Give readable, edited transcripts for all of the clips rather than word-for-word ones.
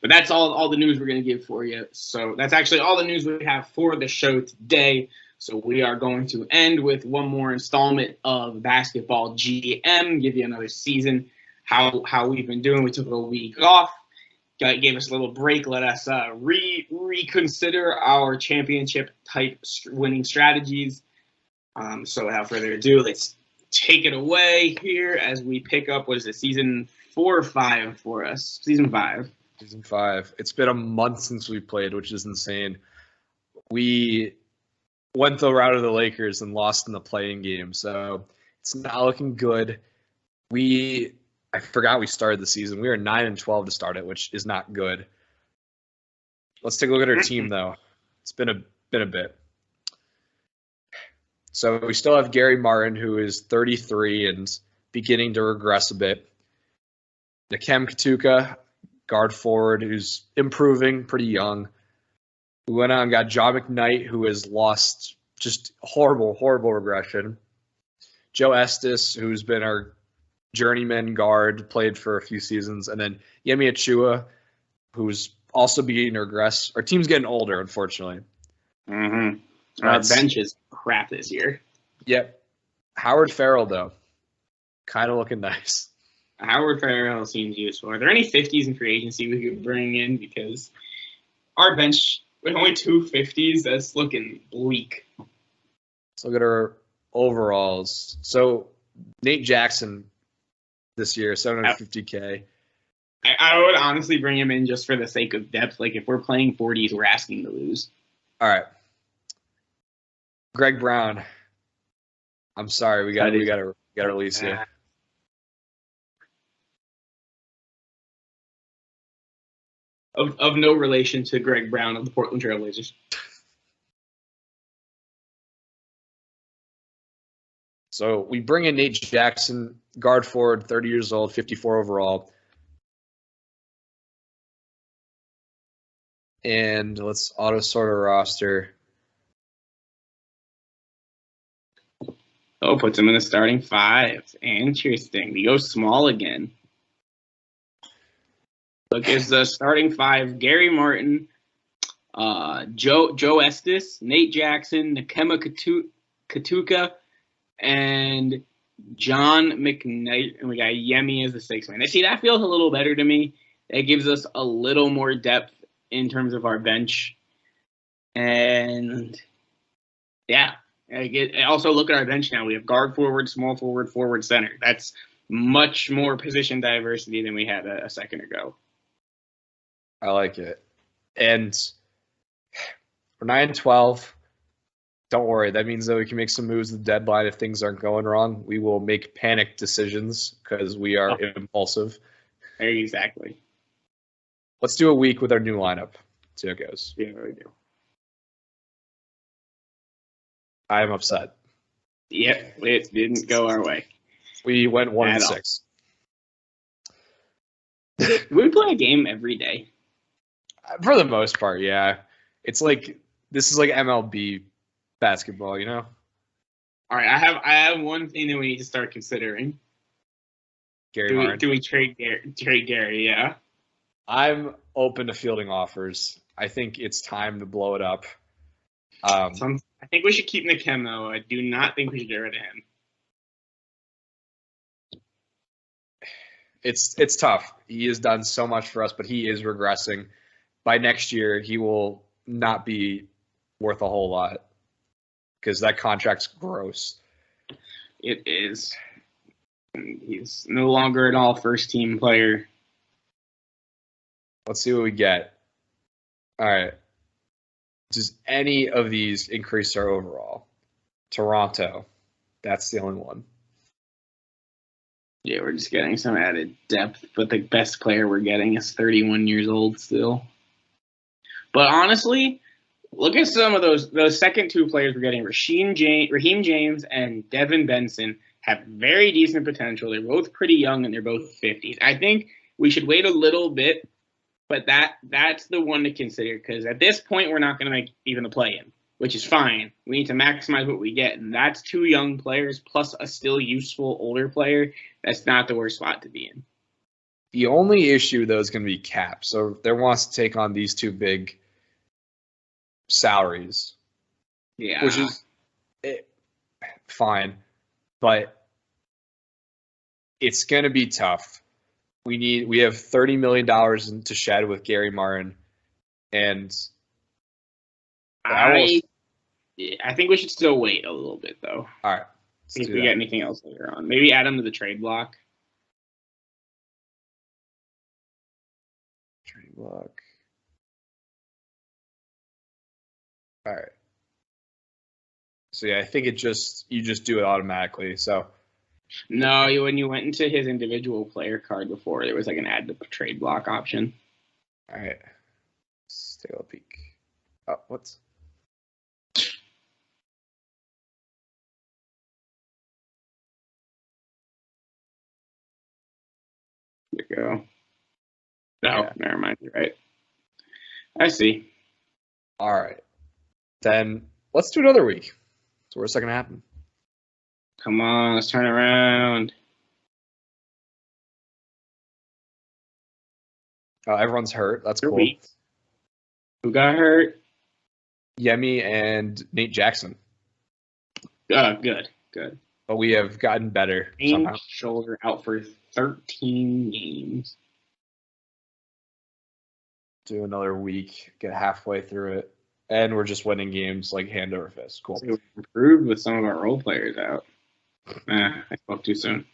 But that's all the news we're going to give for you. So that's actually all the news we have for the show today. So we are going to end with one more installment of Basketball GM, give you another season, how we've been doing. We took a week off, gave us a little break, let us reconsider our championship-type winning strategies. So without further ado, let's take it away here as we pick up, what is it, season 4 or 5 for us? Season 5. Season 5. It's been a month since we played, which is insane. We went the route of the Lakers and lost in the play-in game, so it's not looking good. I forgot we started the season. We were 9-12 to start it, which is not good. Let's take a look at our team, though. It's been a bit. So we still have Gary Martin, who is 33 and beginning to regress a bit. Nkem Katuka, guard forward, who's improving, pretty young. We went on and got John McKnight, who has lost just horrible regression. Joe Estes, who's been our journeyman guard, played for a few seasons. And then Yemi Achua, who's also beginning to regress. Our team's getting older, unfortunately. Mm-hmm. Our bench is crap this year. Yep. Howard Farrell, though, kind of looking nice. Howard Farrell seems useful. Are there any 50s in free agency we could bring in? Because our bench, with only 2 50s, that's looking bleak. Let's look at our overalls. So Nate Jackson this year, $750K. I would honestly bring him in just for the sake of depth. Like, if we're playing 40s, we're asking to lose. All right. Greg Brown. I'm sorry, we got to release you. Of no relation to Greg Brown of the Portland Trail Blazers. So we bring in Nate Jackson, guard forward, 30 years old, 54 overall. And let's auto sort our roster. Oh, puts him in the starting 5. Interesting. We go small again. Look, it's the starting 5: Gary Martin, Joe Estes, Nate Jackson, Nkem Katuka, and John McKnight. And we got Yemi as the 6th man. See, that feels a little better to me. That gives us a little more depth in terms of our bench. And yeah, also look at our bench now. We have guard forward, small forward, forward center. That's much more position diversity than we had a second ago. I like it. And we're 9-12. Don't worry. That means that we can make some moves at the deadline if things aren't going wrong. We will make panic decisions because we are impulsive. Exactly. Let's do a week with our new lineup. See how it goes. Yeah, we do. I am upset. Yep, it didn't go our way. We went 1-6. We play a game every day. For the most part, yeah. It's like this is like MLB basketball, you know? All right, I have one thing that we need to start considering. Do we trade Gary? Yeah. I'm open to fielding offers. I think it's time to blow it up. I think we should keep Nkem, though. I do not think we should get rid of him. It's tough. He has done so much for us, but he is regressing. By next year, he will not be worth a whole lot because that contract's gross. It is. He's no longer an all first-team player. Let's see what we get. All right. Does any of these increase our overall? Toronto. That's the only one. Yeah, we're just getting some added depth, but the best player we're getting is 31 years old still. But honestly, look at some of those second 2 players we're getting. Raheem James and Devin Benson have very decent potential. They're both pretty young, and they're both 50s. I think we should wait a little bit, but that's the one to consider because at this point, we're not going to make even the play-in, which is fine. We need to maximize what we get, and that's 2 young players plus a still useful older player. That's not the worst spot to be in. The only issue, though, is going to be cap. So there wants to take on these two big salaries. Yeah. Which is fine. But it's going to be tough. We have $30 million to shed with Gary Martin. And I think we should still wait a little bit, though. All right. See if we get anything else later on. Maybe add him to the trade block. Trade block. All right. So yeah, I think you just do it automatically. So no, when you went into his individual player card before, there was like an add to trade block option. All right. Let's take a peek. Oh, what's? There you go. No, never mind. You're right. I see. All right. Then let's do another week. So where's that going to happen? Come on, let's turn around. Oh, everyone's hurt. That's cool. Who got hurt? Yemi and Nate Jackson. Good. But we have gotten better somehow. Shoulder out for 13 games. Do another week, get halfway through it, and we're just winning games like hand over fist. Cool. So we improved with some of our role players out. I spoke too soon.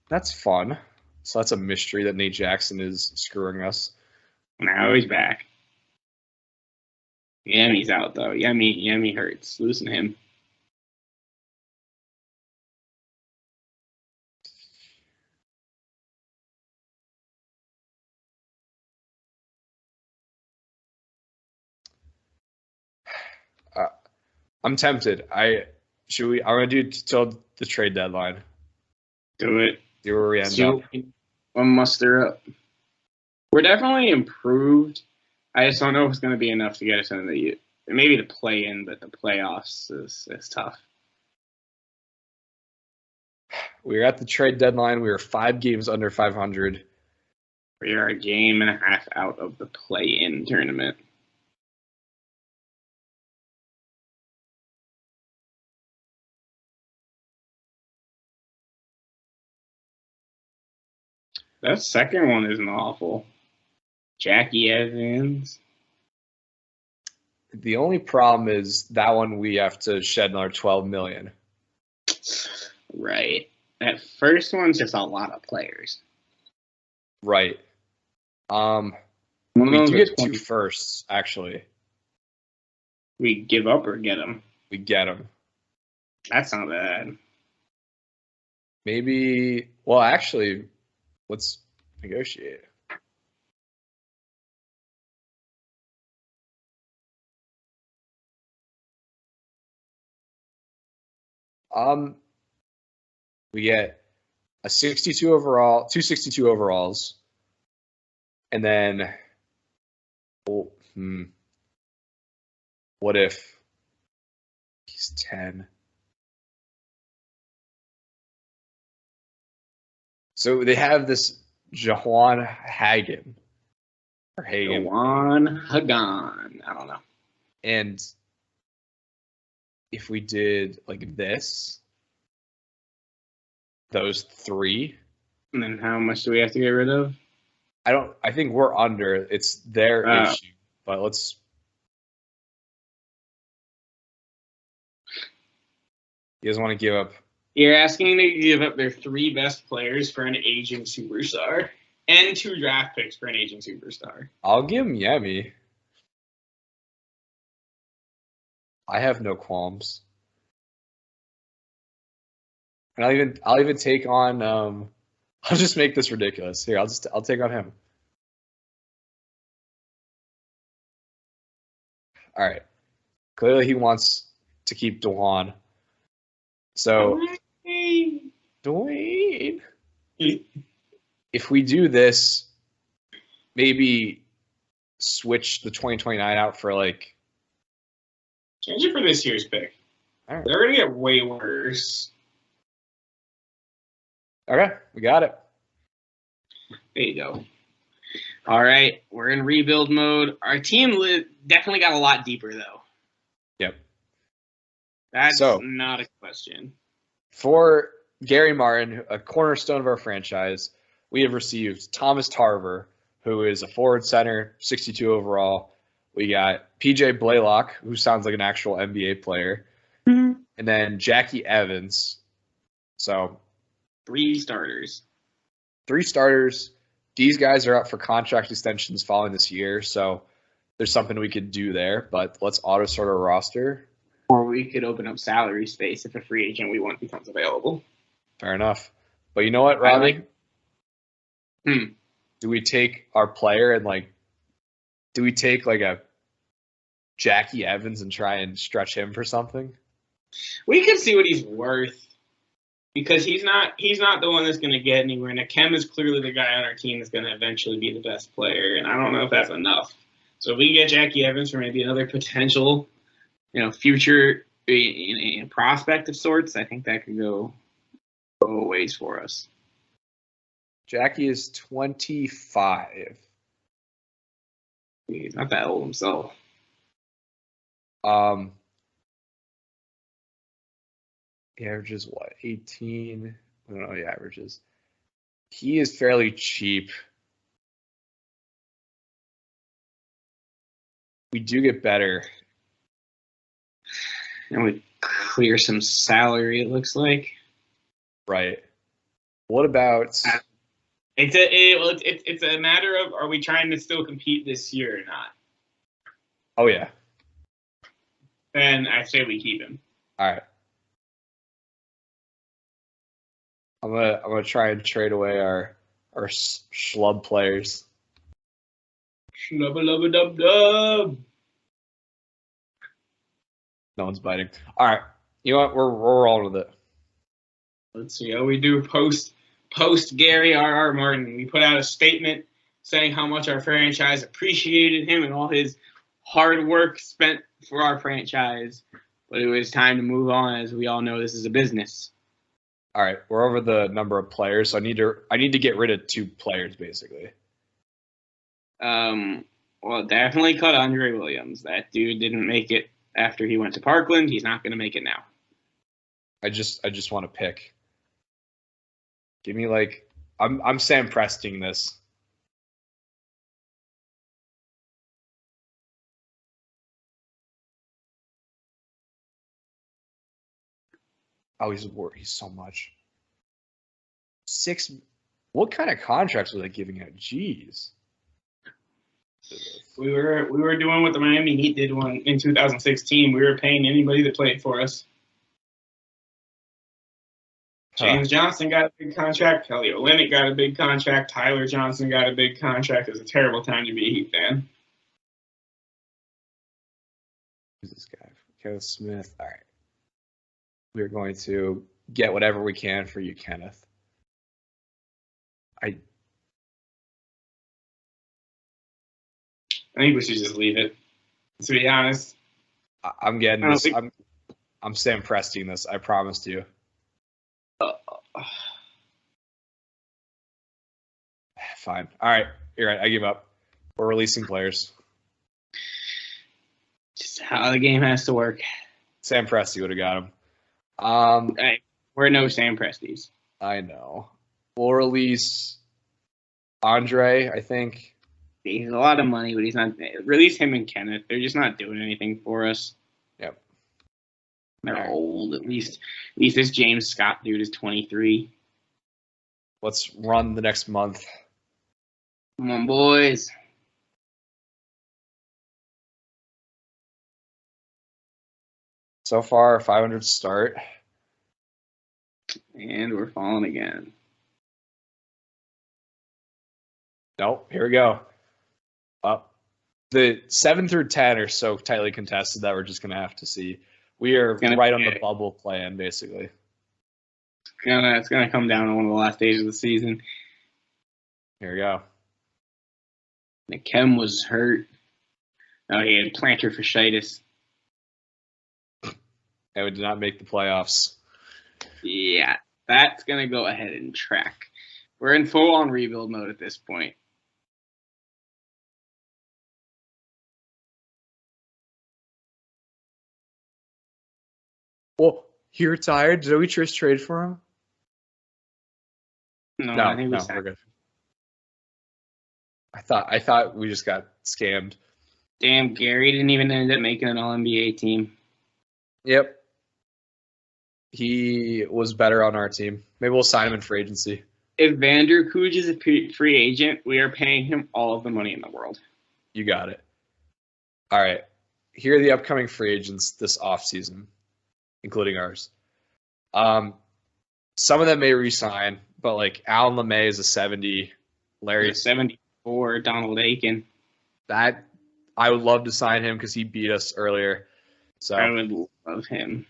That's fun. So that's a mystery that Nate Jackson is screwing us. Now he's back. Yemi's out though. Yemi hurts. Loosen him. I'm tempted. I'm gonna do till the trade deadline. Do it. See where we end up. We'll muster up. We're definitely improved. I just don't know if it's going to be enough to get us into maybe the play-in, but the playoffs is tough. We were at the trade deadline. We were 5 games under 500. We are a game and a half out of the play-in tournament. That second one isn't awful. Jackie Evans. The only problem is that one we have to shed another $12 million. Right. That first one's just a lot of players. Right. We do get 2 firsts, actually. We give up or get them? We get them. That's not bad. Maybe, well, actually, let's negotiate. We get a 62 overall, 262 overalls, and then, what if he's 10? So they have this Jawan Hagan. Or Hagan. Jawan Hagan. I don't know. And if we did like this, those 3. And then how much do we have to get rid of? I think we're under. It's their issue. But let's. You guys want to give up? You're asking to give up their 3 best players for an aging superstar and 2 draft picks for an aging superstar. I'll give him Yemi. I have no qualms. And I'll even take on I'll just make this ridiculous. Here, I'll take on him. All right. Clearly he wants to keep Dwan. So Dwayne. If we do this, maybe switch the 2029 out for like. Change it for this year's pick. All right. They're gonna get way worse. Okay, we got it. There you go. All right, we're in rebuild mode. Our team definitely got a lot deeper, though. Yep. That's not a question. For Gary Martin, a cornerstone of our franchise, we have received Thomas Tarver, who is a forward center, 62 overall. We got PJ Blaylock, who sounds like an actual NBA player. Mm-hmm. And then Jackie Evans. So 3 starters. 3 starters. These guys are up for contract extensions following this year, so there's something we could do there. But let's auto sort our roster. Or we could open up salary space if a free agent we want becomes available. Fair enough. But you know what, Robbie? Do we take our player and do we take a Jackie Evans and try and stretch him for something? We could see what he's worth. Because he's not the one that's going to get anywhere. And Akem is clearly the guy on our team that's going to eventually be the best player. And I don't know if that's enough. So if we get Jackie Evans for maybe another potential, future prospect of sorts, I think that could go a ways for us. Jackie is 25. He's not that old himself. He averages what? 18? I don't know the averages. He is fairly cheap. We do get better. And we clear some salary, it looks like. Right. What about... It's a matter of, are we trying to still compete this year or not? Oh, yeah. Then I say we keep him. All right. I'm gonna try and trade away our schlub players. Schlubba-lubba-dub-dub. No one's biting. All right. You know what? We're rolling with it. Let's see how we do post Gary R.R. Martin. We put out a statement saying how much our franchise appreciated him and all his hard work spent for our franchise. But it was time to move on, as we all know this is a business. All right, we're over the number of players, so I need to get rid of 2 players basically. Well, definitely cut Andre Williams. That dude didn't make it after he went to Parkland. He's not going to make it now. I just want to pick. Give me I'm Sam Presting this. Oh, he's so much. 6. What kind of contracts were they giving out? Jeez. We were doing what the Miami Heat did in 2016. We were paying anybody that played for us. James Johnson got a big contract. Kelly Olynyk got a big contract. Tyler Johnson got a big contract. It was a terrible time to be a Heat fan. Who's this guy? Kenneth Smith. All right. We're going to get whatever we can for you, Kenneth. I think we should just leave it. To be honest, I'm getting this. I'm Sam Presting this. I promised you. Fine. All right. You're right. I give up. We're releasing players. Just how the game has to work. Sam Presti would have got him. Hey, we're no Sam Presties. I know. We'll release Andre, I think. He's a lot of money, but he's not. Release him and Kenneth. They're just not doing anything for us. Yep. They're old. At least this James Scott dude is 23. Let's run the next month. Come on, boys. So far, 500 start. And we're falling again. Nope. Here we go. Up. The 7 through 10 are so tightly contested that we're just going to have to see. We are right on the bubble plan, basically. It's gonna come down to one of the last days of the season. Here we go. Kem was hurt. Oh, he had plantar fasciitis. And we did not make the playoffs. Yeah. That's going to go ahead and track. We're in full-on rebuild mode at this point. Well, he retired. Did we just trade for him? No, No, I think we're good. I thought we just got scammed. Damn, Gary didn't even end up making an All-NBA team. Yep. He was better on our team. Maybe we'll sign him in free agency. If Vander Kuj is a free agent, we are paying him all of the money in the world. You got it. All right. Here are the upcoming free agents this offseason, including ours. Some of them may resign, but like Alan LeMay is a 70. Larry 74. Donald Aiken. That I would love to sign him because he beat us earlier. So I would love him.